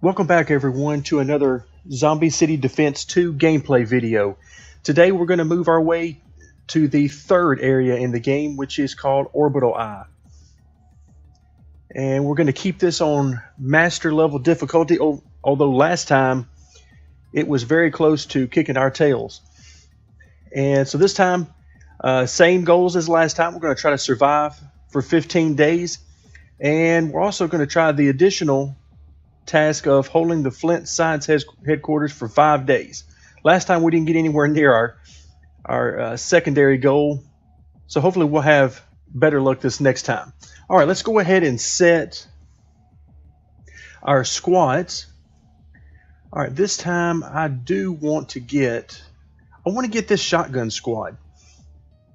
Welcome back everyone to another Zombie City Defense 2 gameplay video. Today we're going to move our way to the third area in the game, which is called Orbital Eye. And we're going to keep this on master level difficulty, although last time it was very close to kicking our tails. And so this time, same goals as last time. We're going to try to survive for 15 days. And we're also going to try the additional task of holding the Flint Science headquarters for 5 days. Last time we didn't get anywhere near our secondary goal, so hopefully we'll have better luck this next time. All right, let's go ahead and set our squads. All right, this time I want to get this shotgun squad.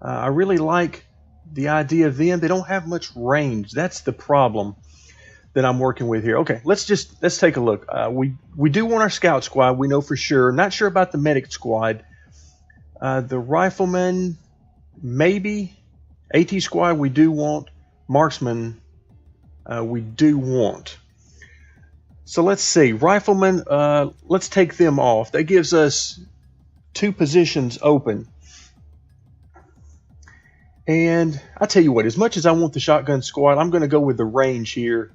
I really like the idea of them. They don't have much range. That's the problem that I'm working with here. Okay, let's take a look. We do want our scout squad. We know for sure. Not sure about the medic squad. The rifleman, maybe. AT squad we do want. Marksman we do want. So let's see. Rifleman, let's take them off. That gives us 2 positions open. And I tell you what, as much as I want the shotgun squad, I'm going to go with the range here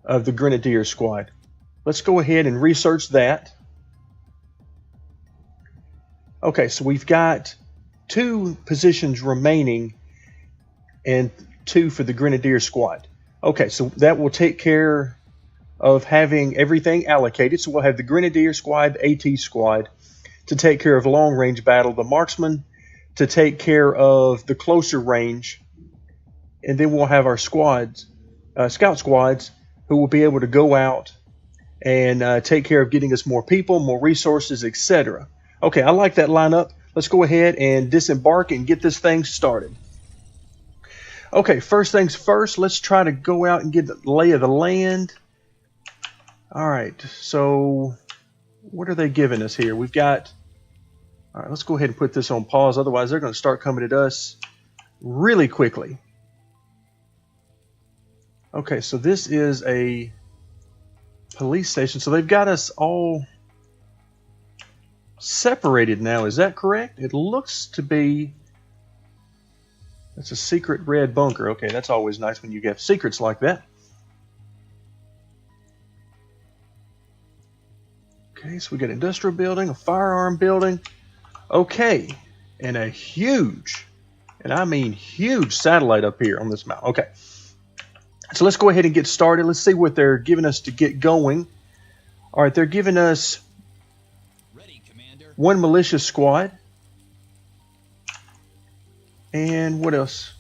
of the Grenadier squad. Let's go ahead and research that. Okay, so we've got 2 positions remaining and 2 for the Grenadier squad. Okay, so that will take care of having everything allocated. So we'll have the Grenadier squad, the AT squad to take care of long range battle, the marksman to take care of the closer range, and then we'll have our squads, scout squads, who will be able to go out and take care of getting us more people, more resources, etc. Okay, I like that lineup. Let's go ahead and disembark and get this thing started. Okay, first things first, let's try to go out and get the lay of the land. All right, so what are they giving us here? We've got... All right, let's go ahead and put this on pause. Otherwise, they're going to start coming at us really quickly. Okay, so this is a police station. So they've got us all separated now. Is that correct? It looks to be... That's a secret red bunker. Okay, that's always nice when you get secrets like that. Okay, so we got an industrial building, a firearm building. Okay, and a huge, and I mean huge satellite up here on this mountain. Okay. So let's go ahead and get started. Let's see what they're giving us to get going. All right, they're giving us 1 militia squad. And what else?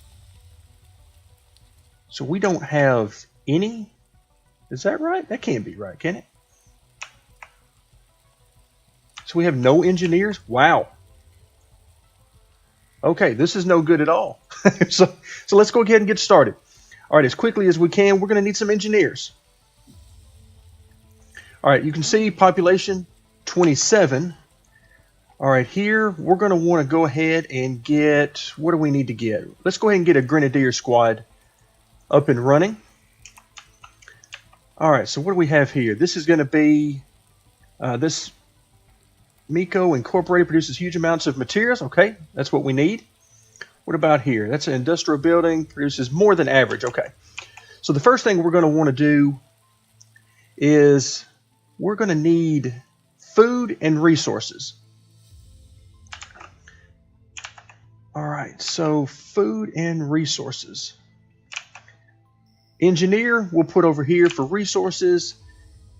So we don't have any. Is that right? That can't be right, can it? So we have no engineers? Wow. Okay, this is no good at all. So let's go ahead and get started. All right, as quickly as we can, we're going to need some engineers. All right, you can see population 27. All right, here we're going to want to go ahead and get, what do we need to get? Let's go ahead and get a Grenadier squad up and running. All right, so what do we have here? This is going to be, this Miko Incorporated produces huge amounts of materials. Okay, that's what we need. What about here? That's an industrial building, produces more than average. Okay. So the first thing we're going to want to do is we're going to need food and resources. All right, so food and resources. Engineer we'll put over here for resources,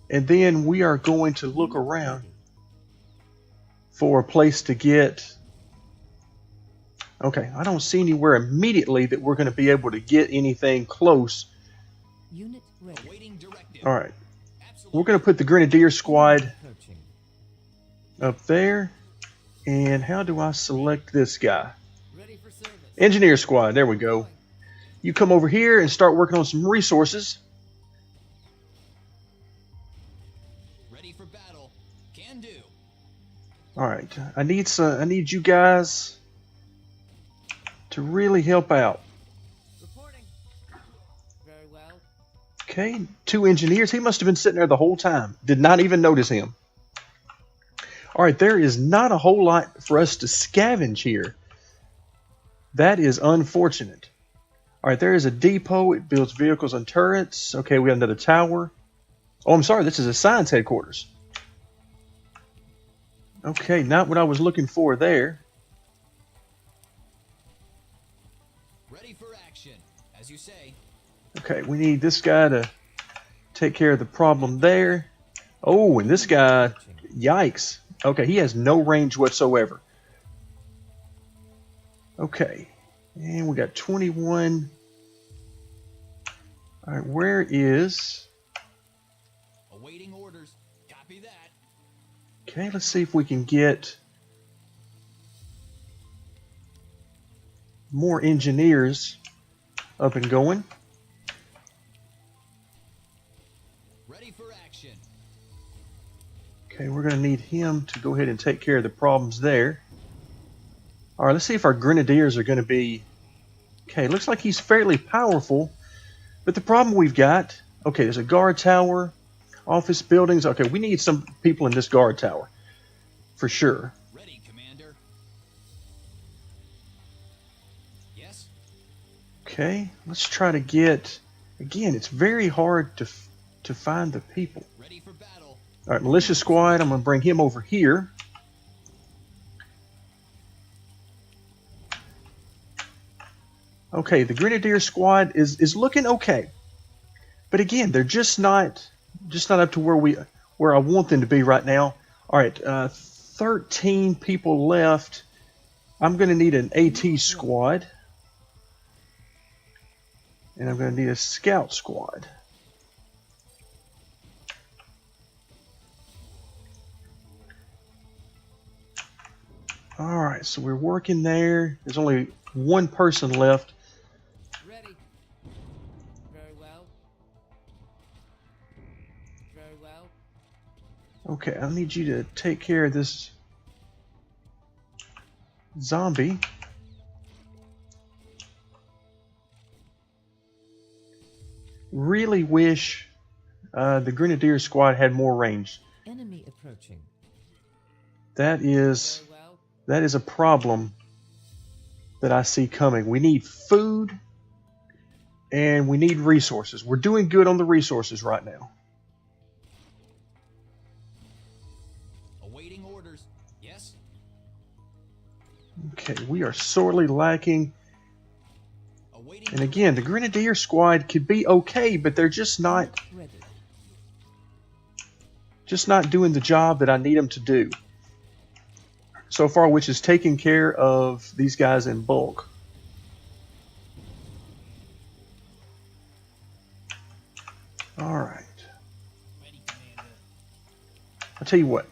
and then we are going to look around for a place to get... Okay, I don't see anywhere immediately that we're going to be able to get anything close. Unit ready. All right, we're going to put the Grenadier squad up there. And how do I select this guy? Ready for service. Engineer squad, there we go. You come over here and start working on some resources. Ready for battle. Can do. All right, I need you guys to really help out. Reporting. Very well. Okay, 2 engineers. He must have been sitting there the whole time. Did not even notice him. All right, there is not a whole lot for us to scavenge here. That is unfortunate. All right, there is a depot. It builds vehicles and turrets. Okay, we have another tower. Oh, I'm sorry. This is a science headquarters. Okay, not what I was looking for there. Ready for action, as you say. Okay, we need this guy to take care of the problem there. Oh, and this guy, yikes. Okay, he has no range whatsoever. Okay, and we got 21. All right, where is... Awaiting orders. Copy that. Okay, let's see if we can get more engineers up and going. Ready for action. Okay, we're going to need him to go ahead and take care of the problems there. All right, let's see if our grenadiers are going to be... Okay, looks like he's fairly powerful. But the problem we've got... Okay, there's a guard tower, office buildings. Okay, we need some people in this guard tower. For sure. Ready, Commander. Yes? Okay, let's try to get... Again, it's very hard to find the people. Ready for battle. All right, militia squad, I'm going to bring him over here. Okay, the grenadier squad is looking okay. But again, they're just not up to where I want them to be right now. All right, 13 people left. I'm going to need an AT squad. And I'm going to need a scout squad. All right, so we're working there. There's only one person left. Ready. Very well. Very well. Okay, I need you to take care of this zombie. Really wish the grenadier squad had more range. Enemy approaching. That is Very well. a problem that I see coming. We need food and we need resources. We're doing good on the resources right now. Awaiting orders. Yes? Okay, we are sorely lacking. Awaiting And again, the grenadier squad could be okay, but they're just not Ready. doing the job that I need them to do so far, which is taking care of these guys in bulk. All right. Ready, Commander. I'll tell you what.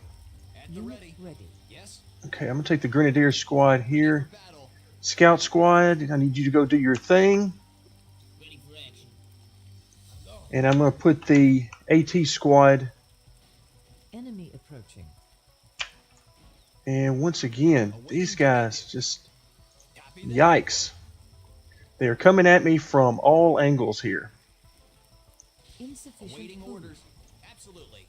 At the Unit ready. ready. Yes? Okay, I'm going to take the grenadier squad here. For battle. Scout squad, I need you to go do your thing. Ready for action. I'm going. And I'm going to put the AT squad. Enemy approaching. And once again, these guys just... Copy that. Yikes. They are coming at me from all angles here. Insufficient Awaiting food. orders. Absolutely.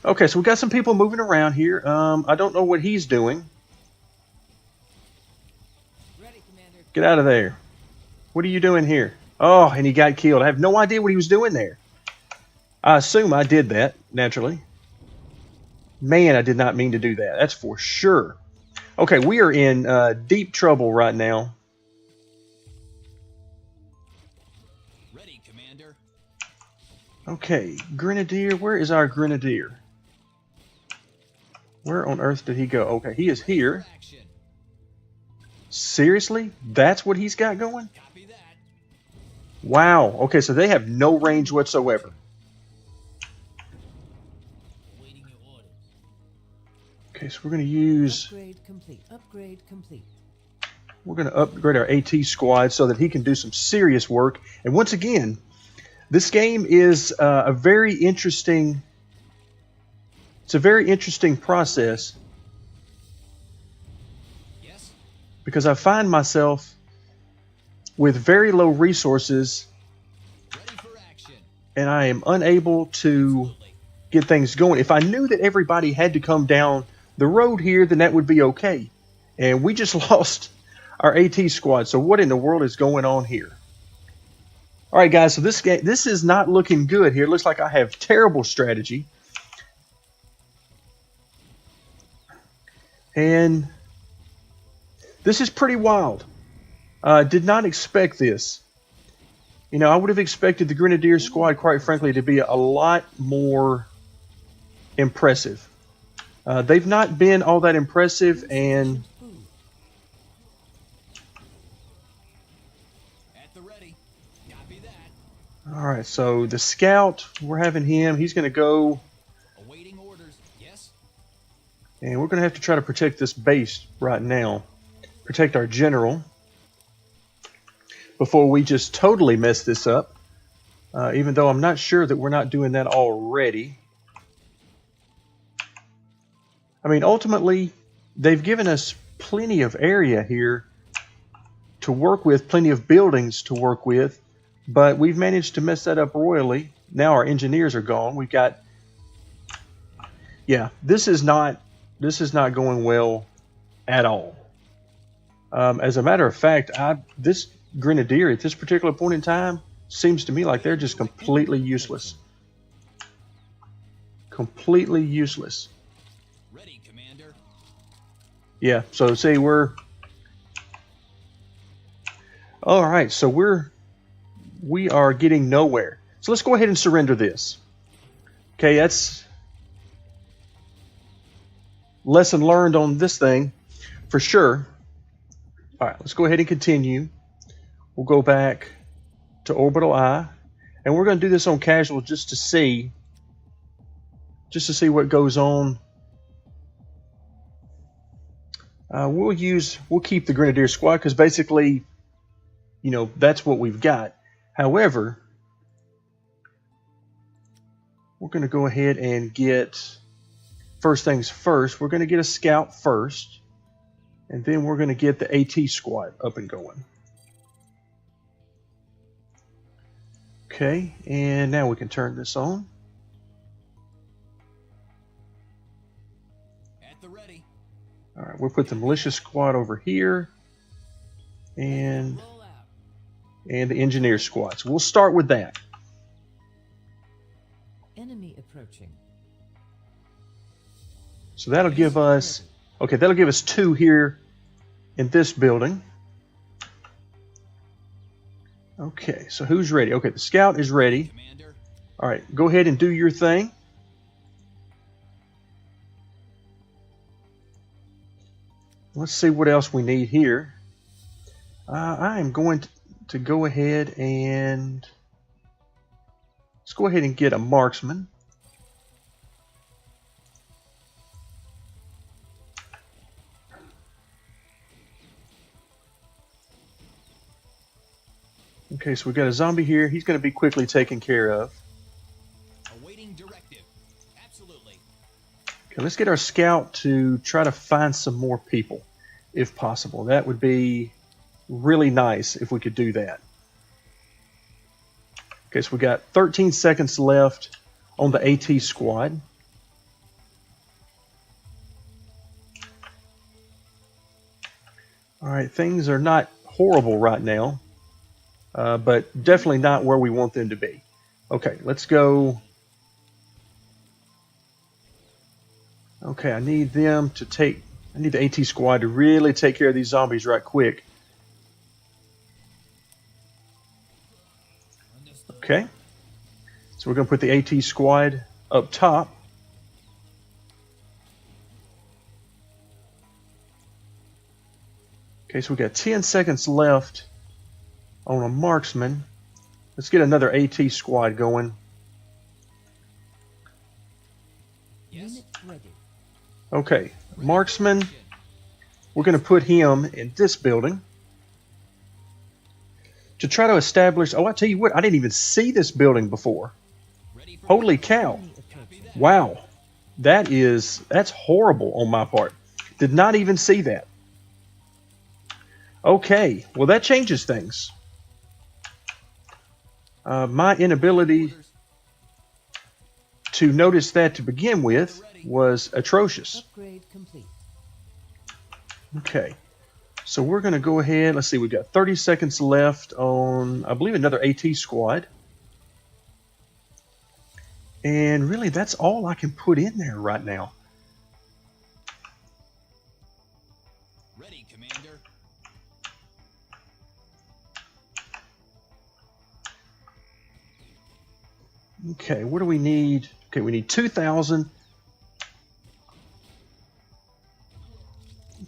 Okay, so we got some people moving around here. I don't know what he's doing. Ready, Commander. Get out of there. What are you doing here? Oh, and he got killed. I have no idea what he was doing there. I assume I did that, naturally. Man, I did not mean to do that. That's for sure. Okay, we are in deep trouble right now. Ready, Commander. Okay, Grenadier. Where is our Grenadier? Where on earth did he go? Okay, he is here. For action. Seriously? That's what he's got going? Copy that. Wow. Okay, so they have no range whatsoever. Awaiting your orders. Okay, so we're going to use... Upgrade complete. Upgrade complete. We're going to upgrade our AT squad so that he can do some serious work. And once again, this game is a very interesting... It's a very interesting process Yes? because I find myself with very low resources, Ready for action. and I am unable to Absolutely. get things going. If I knew that everybody had to come down the road here, then that would be okay. And we just lost our AT squad. So what in the world is going on here? All right, guys. So this is not looking good here. It looks like I have terrible strategy. And this is pretty wild. Did not expect this. You know, I would have expected the Grenadier squad, quite frankly, to be a lot more impressive. They've not been all that impressive, and Food. At the ready. Copy that. all right. So the scout, we're having him. He's going to go, Awaiting orders. Yes. and we're going to have to try to protect this base right now. Protect our general before we just totally mess this up. Even though I'm not sure that we're not doing that already. I mean, ultimately, they've given us plenty of area here to work with, plenty of buildings to work with, but we've managed to mess that up royally. Now our engineers are gone. We've got, yeah, this is not going well at all. As a matter of fact, this Grenadier at this particular point in time seems to me like they're just completely useless. Completely useless. Ready, Commander. Yeah, so see, all right, so we are getting nowhere. So let's go ahead and surrender this. Okay, that's lesson learned on this thing for sure. All right, let's go ahead and continue. We'll go back to Orbital Eye, and we're going to do this on casual just to see what goes on. We'll keep the Grenadier squad because basically, you know, that's what we've got. However, we're going to go ahead and get, first things first, we're going to get a scout first, and then we're going to get the AT squad up and going. Okay, and now we can turn this on. At the ready. All right, we'll put the militia squad over here, and Roll out. the engineer squad. So we'll start with that. Enemy approaching. So that'll give us, okay, that'll give us 2 here in this building. Okay, so who's ready? Okay, the scout is ready. Commander. All right, go ahead and do your thing. Let's see what else we need here. I am going to go ahead and let's go ahead and get a marksman. Okay, so we've got a zombie here. He's going to be quickly taken care of. Awaiting directive. Absolutely. Okay, let's get our scout to try to find some more people, if possible. That would be really nice if we could do that. Okay, so we got 13 seconds left on the AT squad. All right, things are not horrible right now, but definitely not where we want them to be. Okay, let's go. Okay, I need them to take, I need the AT squad to really take care of these zombies right quick. Okay, so we're going to put the AT squad up top. Okay, so we got 10 seconds left on a marksman. Let's get another AT squad going. Yes. Unit ready. Okay, marksman, we're going to put him in this building to try to establish. Oh, I tell you what, I didn't even see this building before. Ready for Holy cow. Enemy approaching. Wow, that's horrible on my part. Did not even see that. Okay, well that changes things. My inability to notice that to begin with was atrocious. Upgrade complete. Okay, so we're going to go ahead. Let's see, we've got 30 seconds left on, I believe, another AT squad. And really, that's all I can put in there right now. Ready, Commander. Okay, what do we need? Okay, we need 2,000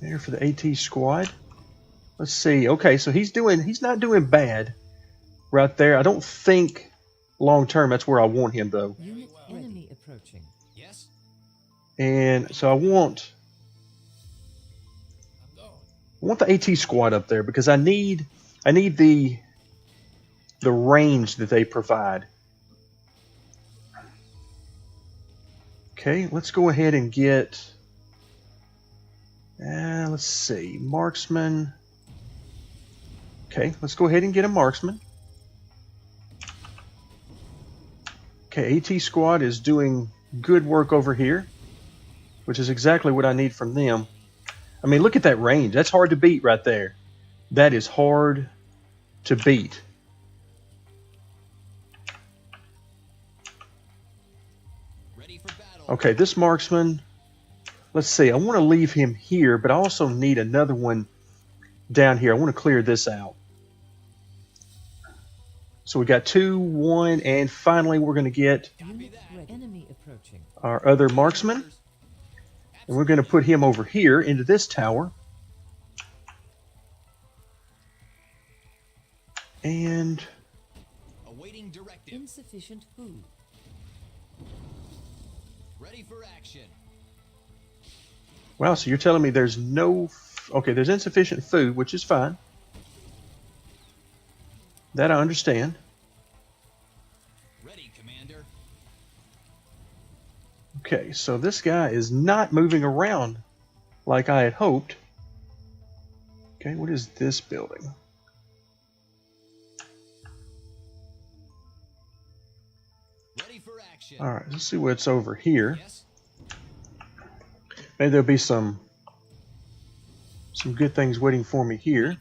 there for the AT squad. Let's see. Okay, so he's not doing bad right there. I don't think long term that's where I want him though. Unit enemy approaching. Yes. And so I want the AT squad up there because I need the range that they provide. Okay, let's go ahead and get let's see, marksman. Okay, let's go ahead and get a marksman. Okay, AT squad is doing good work over here, which is exactly what I need from them. I mean, look at that range. That's hard to beat right there. That is hard to beat. Ready for battle. Okay, this marksman, let's see. I want to leave him here, but I also need another one down here. I want to clear this out. So we got 2, 1, and finally we're going to get Unit ready. Enemy approaching. our other marksman. And we're going to put him over here into this tower. And Awaiting directive. Insufficient food. Ready for action. wow, so you're telling me there's no... Okay, there's insufficient food, which is fine. That I understand. Ready, Commander. Okay, so this guy is not moving around like I had hoped. Okay, what is this building? Ready for action. All right, let's see what's over here. Yes. Maybe there'll be some good things waiting for me here.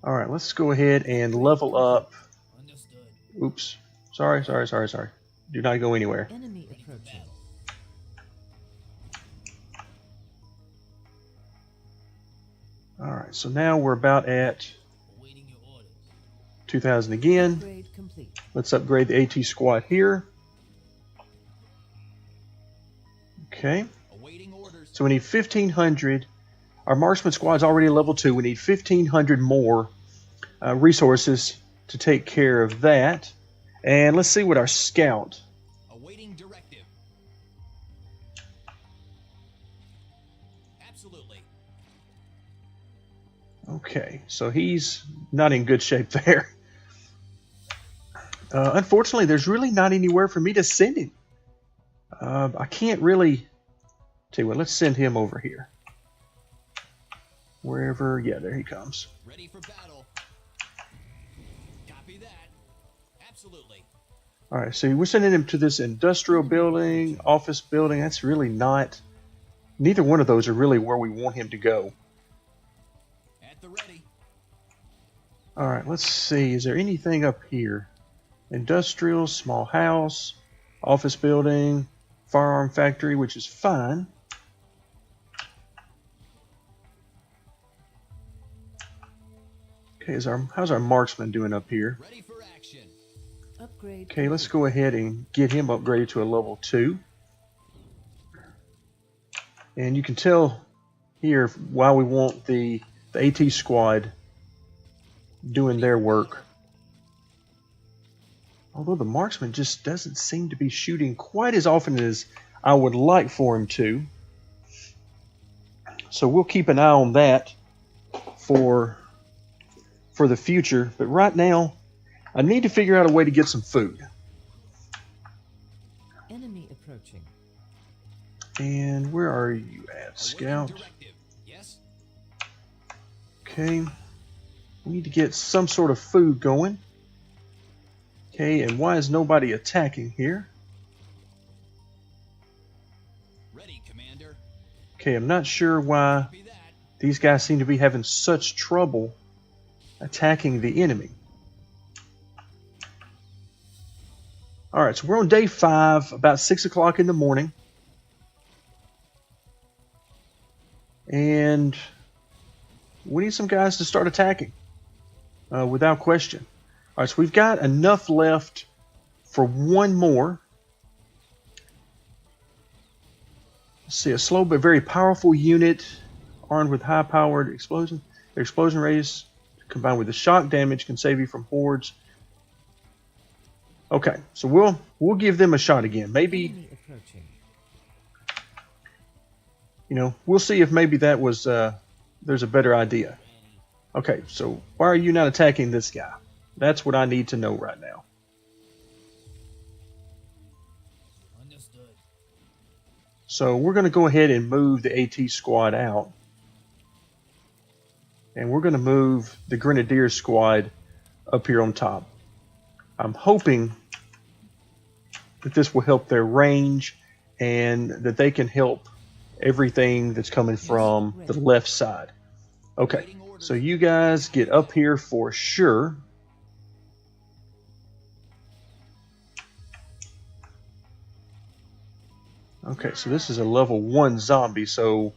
All right, let's go ahead and level up. Understood. Oops. Sorry. Do not go anywhere. Enemy approaching. All right, so now we're about at Awaiting your orders. 2,000 again. Upgrade complete. Let's upgrade the AT squad here. Okay, Awaiting orders. so we need 1,500. Our marksman squad's already level 2. We need 1,500 more resources to take care of that. And let's see what our scout. Awaiting directive. Absolutely. Okay, so he's not in good shape there. Unfortunately, there's really not anywhere for me to send him. I can't really... Tell you what, let's send him over here. Wherever... Yeah, there he comes. Ready for battle. Copy that. Absolutely. All right, so we're sending him to this industrial building, office building. That's really not... Neither one of those are really where we want him to go. At the ready. All right, let's see. Is there anything up here? Industrial, small house, office building, firearm factory, which is fine. Okay, how's our marksman doing up here? Ready for action. Upgrade. Okay, let's go ahead and get him upgraded to a level 2. And you can tell here why we want the AT squad doing their work. Although the marksman just doesn't seem to be shooting quite as often as I would like for him to. So we'll keep an eye on that for the future. But right now, I need to figure out a way to get some food. Enemy approaching. And where are you at, Awaiting Scout? directive. Yes. Okay. We need to get some sort of food going. Okay, and why is nobody attacking here? Ready, Commander. Okay, I'm not sure why Copy that. these guys seem to be having such trouble attacking the enemy. Alright, so we're on day 5, about 6 o'clock in the morning. And we need some guys to start attacking, without question. Alright, so we've got enough left for one more. Let's see, a slow but very powerful unit armed with high-powered explosion. Their explosion radius combined with the shock damage can save you from hordes. Okay, so we'll give them a shot again. Maybe, Enemy approaching. we'll see if maybe that was there's a better idea. Okay, so why are you not attacking this guy? That's what I need to know right now. Understood. So we're going to go ahead and move the AT squad out. And we're going to move the Grenadier squad up here on top. I'm hoping that this will help their range and that they can help everything that's coming from the left side. Okay, so you guys get up here for sure. Okay, so this is a level 1 zombie, so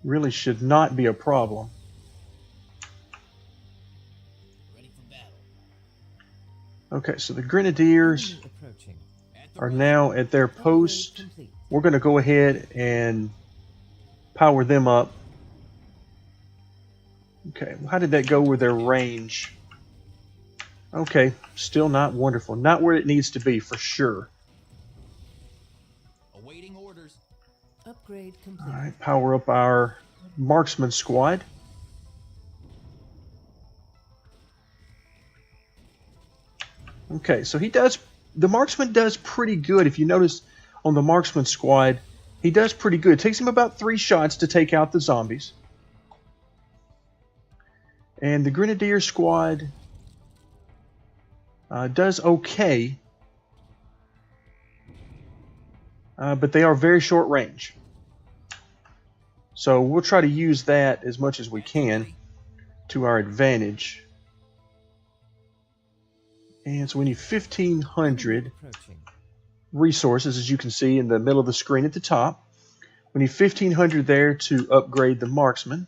really should not be a problem. Ready for battle. Okay, so the Grenadiers Enemy approaching. At the are ready. now at their Upgrade post. complete. We're going to go ahead and power them up. Okay, how did that go with their range? Okay, still not wonderful. Not where it needs to be, for sure. Awaiting orders. Upgrade complete. All right, power up our marksman squad. Okay, so the marksman does pretty good. If you notice on the marksman squad, he does pretty good. It takes him about 3 shots to take out the zombies. And the Grenadier squad does okay. But they are very short range. So we'll try to use that as much as we can to our advantage. And so we need 1,500 Enemy approaching. resources, as you can see in the middle of the screen at the top. We need 1,500 there to upgrade the marksman.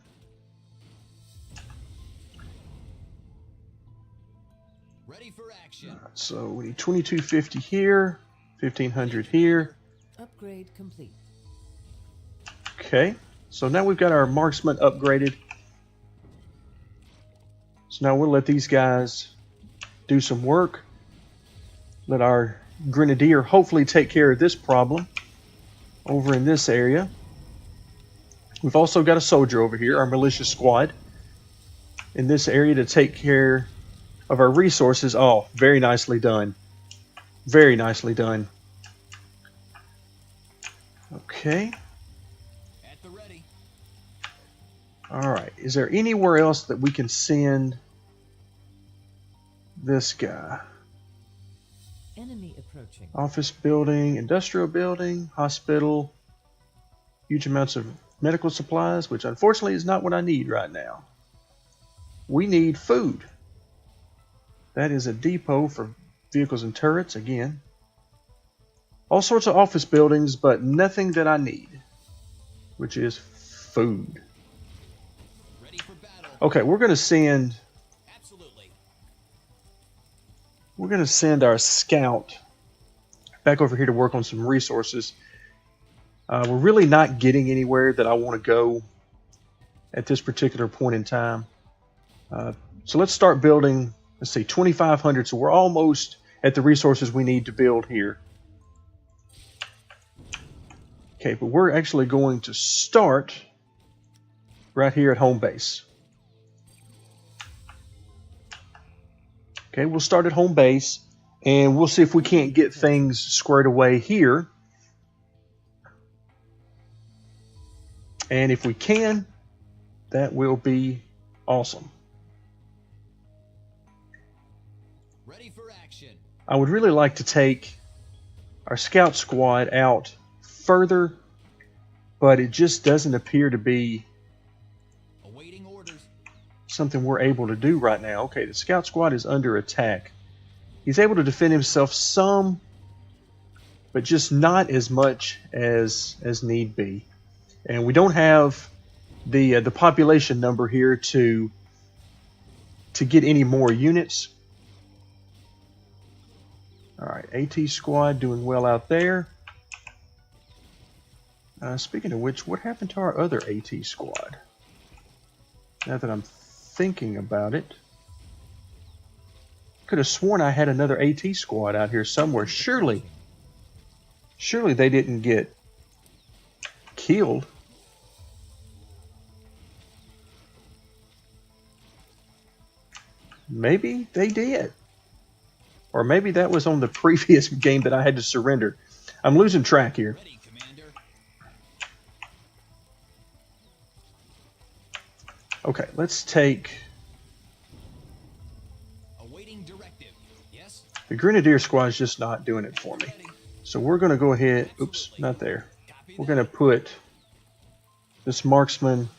Ready for action. So we need 2,250 here, 1,500 here. Upgrade complete. Okay, so now we've got our marksman upgraded. So now we'll let these guys do some work. Let our Grenadier hopefully take care of this problem over in this area. We've also got a soldier over here, our militia squad, in this area to take care of our resources. Oh, very nicely done. Very nicely done. Okay. At the ready. Alright, is there anywhere else that we can send this guy? Enemy approaching. Office building, industrial building, hospital, huge amounts of medical supplies, which unfortunately is not what I need right now. We need food. That is a depot for vehicles and turrets again. All sorts of office buildings, but nothing that I need, which is food. Ready for battle. Okay, we're going to send Absolutely. our scout back over here to work on some resources. We're really not getting anywhere that I want to go at this particular point in time. So let's start building, let's see, 2,500. So we're almost at the resources we need to build here. Okay, but we're actually going to start right here at home base. Okay, we'll start at home base, and we'll see if we can't get things squared away here. And if we can, that will be awesome. Ready for action. I would really like to take our scout squad out further, but it just doesn't appear to be Awaiting orders. something we're able to do right now. Okay, the scout squad is under attack. He's able to defend himself some, but just not as much as need be. And we don't have the population number here to get any more units. All right, AT squad doing well out there. Speaking of which, what happened to our other AT squad? Now that I'm thinking about it, could have sworn I had another AT squad out here somewhere. Surely they didn't get killed. Maybe they did. Or maybe that was on the previous game that I had to surrender. I'm losing track here. Ready, Commander. Okay, let's take Awaiting directive. Yes. the Grenadier squad is just not doing it for me. Ready. So we're going to go ahead. Oops, not there. We're going to put this marksman.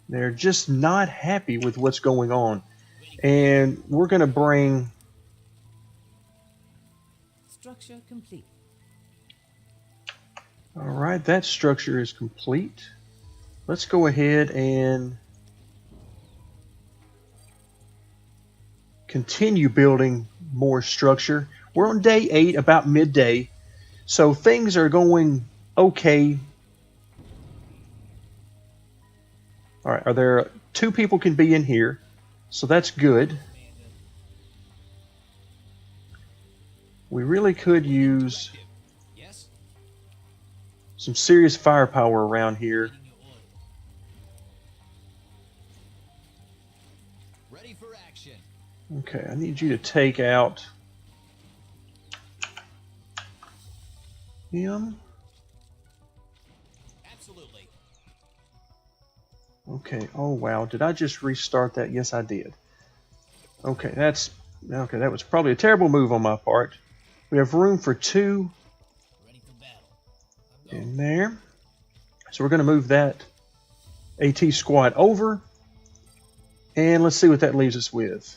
They're just not happy with what's going on. And we're going to bring... Structure complete. All right, that structure is complete. Let's go ahead and continue building more structure. We're on day 8, about midday. So things are going okay. All right, are there 2 people can be in here? So that's good. We really could use Yes. some serious firepower around here. Ready for action. Okay, I need you to take out him. Absolutely. Okay, oh wow, did I just restart that? Yes, I did. Okay, that was probably a terrible move on my part. We have room for 2 Ready for battle. in there. So we're going to move that AT squad over. And let's see what that leaves us with.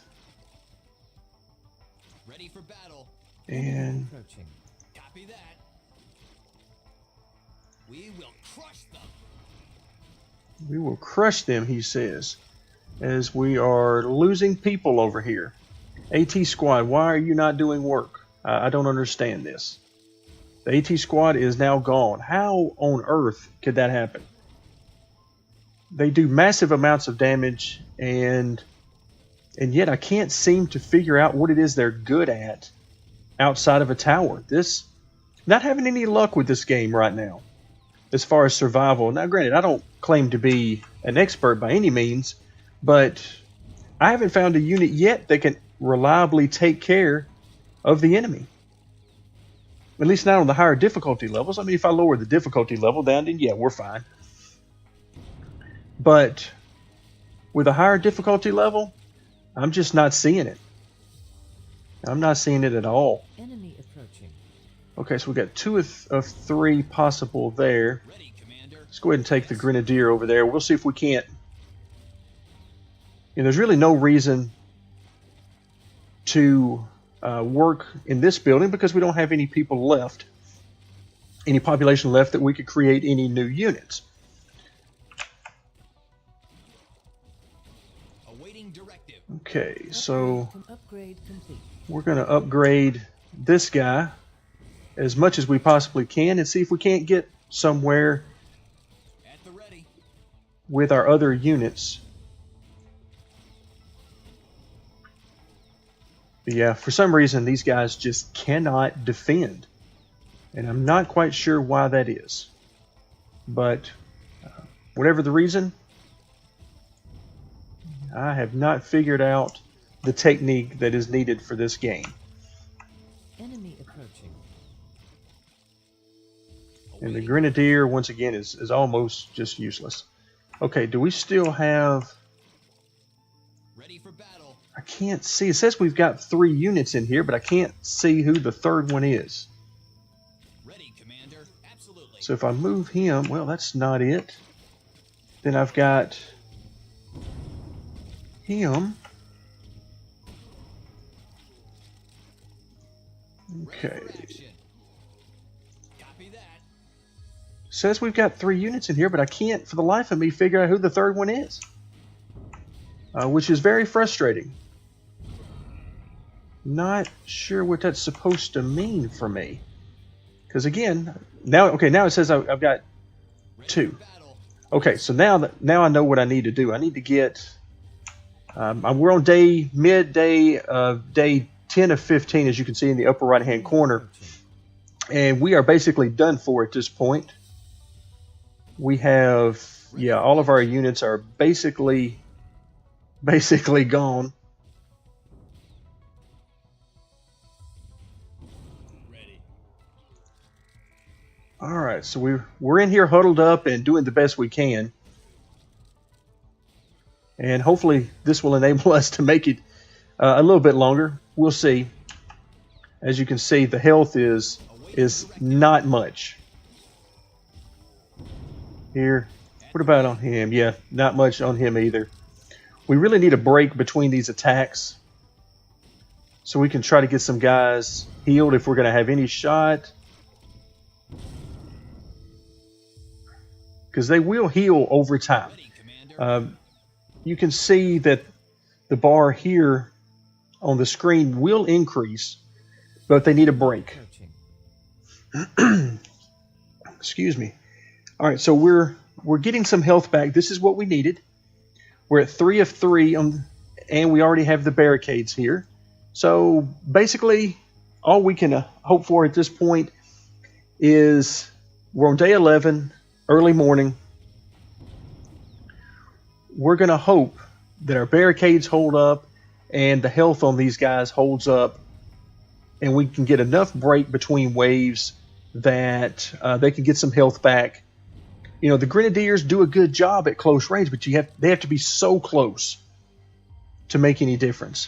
Ready for battle. And Approaching. Copy that. We will crush them. we will crush them, he says, as we are losing people over here. AT squad, why are you not doing work? I don't understand this. The AT squad is now gone. How on earth could that happen? They do massive amounts of damage, and yet I can't seem to figure out what it is they're good at outside of a tower. Not having any luck with this game right now as far as survival. Now granted, I don't claim to be an expert by any means, but I haven't found a unit yet that can reliably take care of the enemy. At least not on the higher difficulty levels. I mean, if I lower the difficulty level down, then yeah, we're fine. But with a higher difficulty level, I'm just not seeing it. I'm not seeing it at all. Enemy approaching. Okay, so we got 2 of 3 possible there. Ready, Commander. Let's go ahead and take the Grenadier over there. We'll see if we can't. There's really no reason to work in this building because we don't have any people left, any population left that we could create any new units. Awaiting directive. Okay, so Upgrade complete. we're going to upgrade this guy as much as we possibly can and see if we can't get somewhere At the ready. with our other units. But yeah, for some reason, these guys just cannot defend. And I'm not quite sure why that is. But whatever the reason, I have not figured out the technique that is needed for this game. Enemy approaching. And the Grenadier, once again, is almost just useless. Okay, do we still have Ready for battle. I can't see. It says we've got 3 units in here, but I can't see who the third one is. Ready, Commander. Absolutely. So if I move him, well, that's not it. Then I've got him. Okay. Ready for action. Copy that. Says we've got 3 units in here, but I can't for the life of me figure out who the third one is. Which is very frustrating. Not sure what that's supposed to mean for me. Because again, now it says I've got Ready 2. for battle. Okay, so now I know what I need to do. I need to get. We're on midday of day 10 of 15, as you can see in the upper right hand corner, and we are basically done for at this point. We have all of our units are basically gone. Ready. All right, so we're in here huddled up and doing the best we can, and hopefully this will enable us to make it a little bit longer. We'll see. As you can see, the health is not much here. What about on him? Yeah, not much on him either. We really need a break between these attacks so we can try to get some guys healed if we're going to have any shot. Because they will heal over time. Ready, Commander. You can see that the bar here on the screen will increase, but they need a break. Approaching. Excuse me. All right, so we're getting some health back. This is what we needed. We're at 3 of 3, and we already have the barricades here. So basically, all we can hope for at this point is we're on day 11, early morning. We're going to hope that our barricades hold up and the health on these guys holds up, and we can get enough break between waves that they can get some health back. You know, the Grenadiers do a good job at close range, but they have to be so close to make any difference.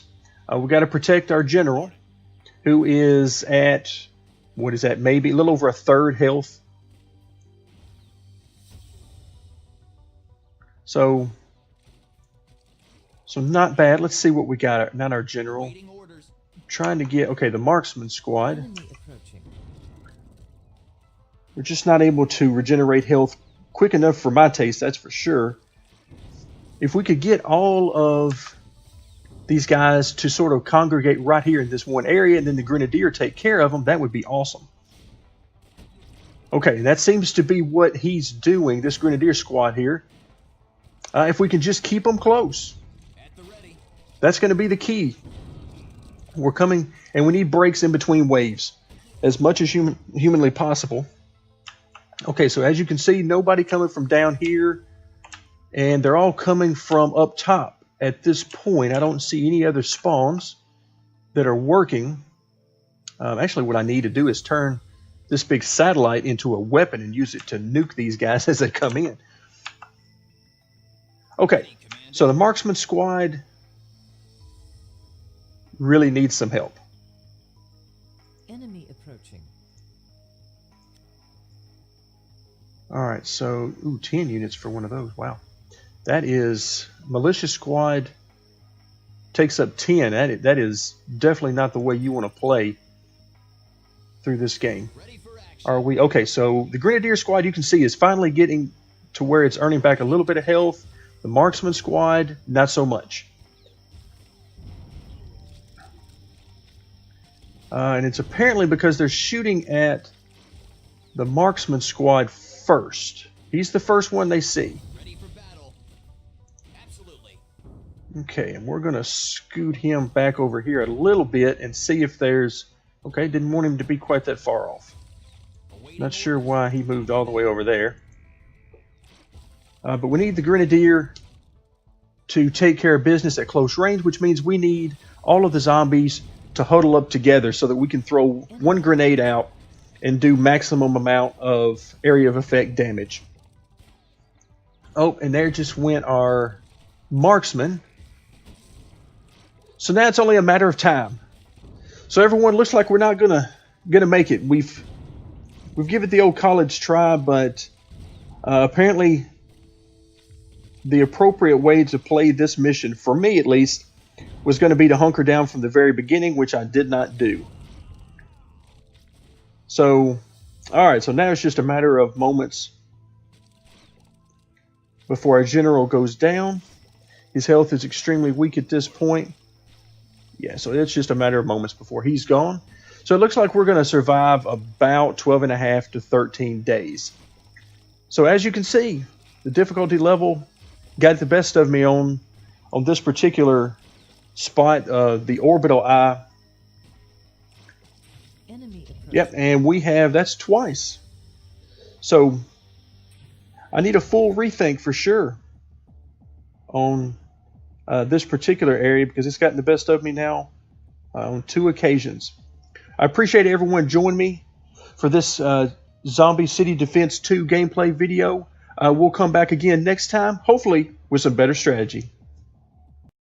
We've got to protect our general, who is at, what is that, maybe a little over 1/3 health. So not bad. Let's see what we got. Not our general. Waiting orders. Trying to get, okay, the marksman squad. Enemy approaching. We're just not able to regenerate health quick enough for my taste, that's for sure. If we could get all of these guys to sort of congregate right here in this one area, and then the Grenadier take care of them, that would be awesome. Okay, that seems to be what he's doing, this Grenadier squad here. If we can just keep them close, At the ready. that's going to be the key. We're coming, and we need breaks in between waves as much as humanly possible. Okay, so as you can see, nobody coming from down here, and they're all coming from up top. At this point, I don't see any other spawns that are working. Actually, what I need to do is turn this big satellite into a weapon and use it to nuke these guys as they come in. Okay, Ready, Commander. so the marksman squad really needs some help. Enemy approaching. All right, so 10 units for one of those. Wow, that is militia squad takes up 10. That is definitely not the way you want to play through this game. Ready for action. Are we okay? So the Grenadier squad, you can see, is finally getting to where it's earning back a little bit of health. The marksman squad, not so much. And it's apparently because they're shooting at the marksman squad first. He's the first one they see. Ready for battle. Absolutely. Okay, and we're going to scoot him back over here a little bit and see if there's... Okay, didn't want him to be quite that far off. Awaiting Not sure orders. why he moved all the way over there. But we need the Grenadier to take care of business at close range, which means we need all of the zombies to huddle up together so that we can throw one grenade out and do maximum amount of area of effect damage. Oh, and there just went our marksman. So now it's only a matter of time. So everyone, looks like we're not gonna make it. We've given it the old college try, but apparently the appropriate way to play this mission, for me at least, was going to be to hunker down from the very beginning, which I did not do. So, alright, so now it's just a matter of moments before our general goes down. His health is extremely weak at this point. Yeah, so it's just a matter of moments before he's gone. So it looks like we're going to survive about 12.5 to 13 days. So as you can see, the difficulty level got the best of me on this particular spot, the Orbital Eye. Yep, and we have, that's twice. So I need a full rethink for sure on this particular area, because it's gotten the best of me now on 2 occasions. I appreciate everyone joining me for this Zombie City Defense 2 gameplay video. We'll come back again next time, hopefully with some better strategy.